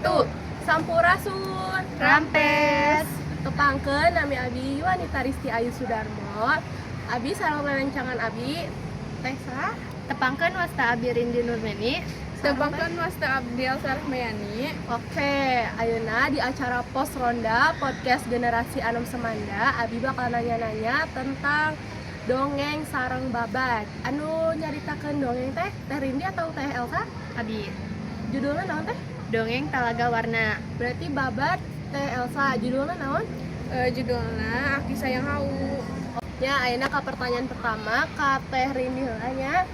wabarakatuh. Sampurasun Rampes. Tepangkeun nami Abi Wanita Risti Ayu Sudarmo. Abi sareng rerencangan Abi teh saha? Tepangkeun wasta Abi Rindi Nurmeni. Tepangkeun wasta Abdiel Sarahmayani. Oke, ayeuna di acara Pos Ronda Podcast Generasi Anom Semanda, Abi bakal nanya-nanya tentang dongeng sareng babat. Anu nyaritakeun dongeng teh Rindi atau teh Elsa? Abi. Judulnya naon teh? Dongeng Talaga Warna. Berarti babat teh Elsa. Judulnya naon? Judulna Aki Sayang Hau. Ya, ayeuna ka pertanyaan pertama ka Teh Rindi heula nya.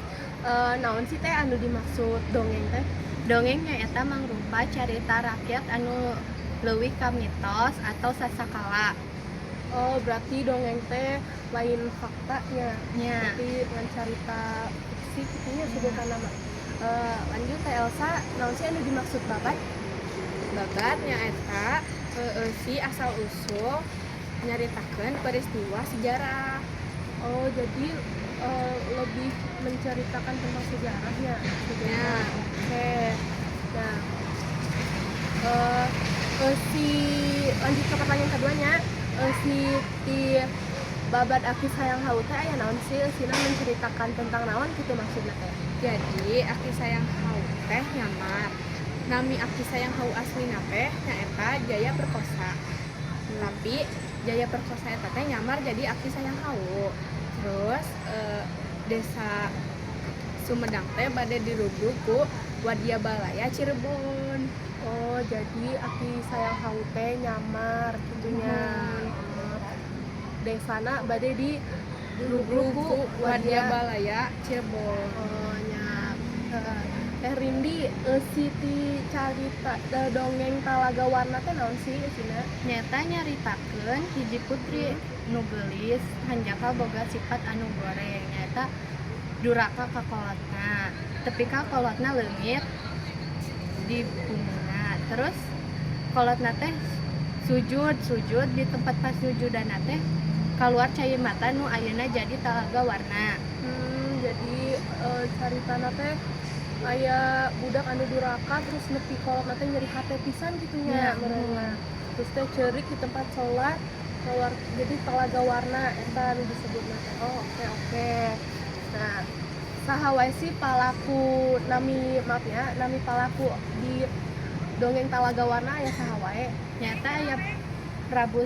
Naon sih teh anu dimaksud dongeng teh? Dongeng nyaeta mangrupa carita rakyat anu leuwih ka mitos atau sasakala. Oh, berarti dongeng teh lain faktanya. Nya. Berarti dengan carita fiksi kitu nya sebutan nama. Lanjut Teh Elsa, naon sih anu dimaksud babat? Babat nyaeta si asal usul nyaritakeun peristiwa sejarah. Oh, jadi lebih menceritakan tentang sejarahnya. Ya. Oke. Nah, si lanjut ke pertanyaan keduanya, si babat Aki Sayang Hau teh aya naon sih? Sina menceritakan tentang naon gitu maksudna teh? Jadi Aki Sayang Hau teh nyamar. Nami Aki Sayang Hau aslina teh nyaeta Jaya Perkosa. Tapi Jaya Perkosa eta teh nyamar jadi Aki Sayang Hau. Terus desa Sumedang teh bade diruduk ku Wadia Balaya Cirebon. Oh, jadi Aki Sayang Hau teh nyamar gitunya. Desana bade di Rugu Wadia Balaya Cirebon. Oh, nya. Teh Rindi, siti carita dongeng Talaga Warna teh naon sih sina? Nyata nyaritakeun hiji putri nu geulis hanjaka boga sifat anu goreng. Nyata duraka ka kolotna. Tepi ka kolotna leungit di punggungna. Terus kolotna teh sujud di tempat pasujudanna teh kaluar cai mata nu ayeuna jadi Talaga Warna. Jadi caritana teh aya budak anu duraka terus nepi kolotna teh nyeri hate pisan gitu nya merenya. Terus teh ceurik di tempat sholat keluar jadi Talaga Warna eta anu disebutna teh. Oh, oke. Nah, saha wae sih palaku nami palaku di dongeng Talaga Warna aya saha wae? Nyata aya Prabu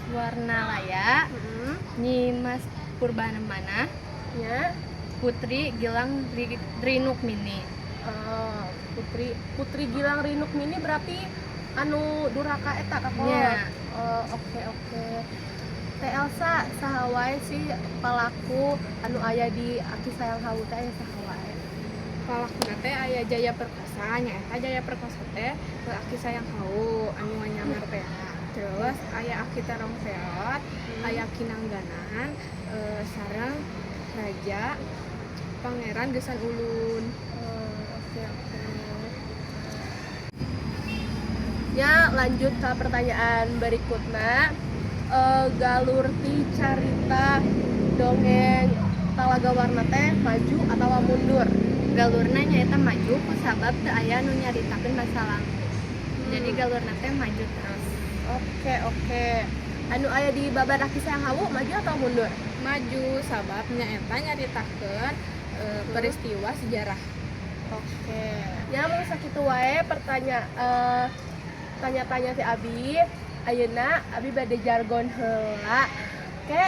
Warnalaya, Nyi Mas Purbanamana, Nya Putri Gilang Rinukmini. Putri Gilang Rinukmini berarti anu duraka eta ka kolot. Nya. Oke. Teh Elsa saha wae sih palaku anu aya di Aki Sayang Hau teh aya saha wae? Palakuna teh aya Jaya Perkosa, nyaeta Jaya Perkosa teh Aki Sayang Hau anu nyamar teh. Terus aya Aki Tarongpeot, aya Kinangganan, sareng Raja Pangeran Gesan Ulun. Oke. Ya, lanjut ke pertanyaan berikutnya. Galur ti carita dongeng Talaga Warna teh maju atau mundur? Galurna nyaeta maju ku sabab teu aya nu nyaritakeun masa lalu. Jadi galurna teh maju terus. Oke. Anu aya di babat Aki Sayang Hau maju atau mundur? Maju sabab nyaeta nyaritakeun peristiwa sejarah. Oke. Ya mau sakitu wae tanya-tanya si Abi. Ayeuna Abi bade jargon heula. Oke.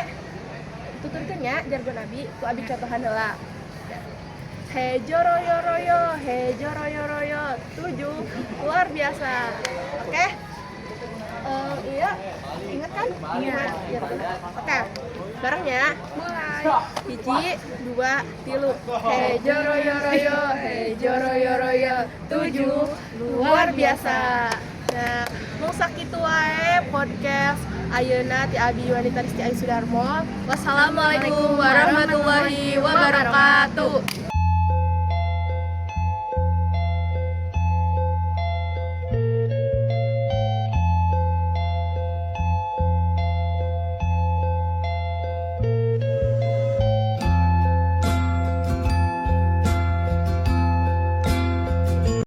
Tuturkeun nya jargon Abi, ku Abi contohan heula. Hejo royo royo, tujuh luar biasa. Oke? Iya, ingat kan? Ingat. Oke, bareng ya. Mulai. Hiji, dua, tilu. Hejo royo royo, tujuh luar biasa. Nah, mau sakitu wae podcast ayeuna ti Abi Wanita Risti Ayu Sudarmo. Wassalamualaikum warahmatullahi wabarakatuh.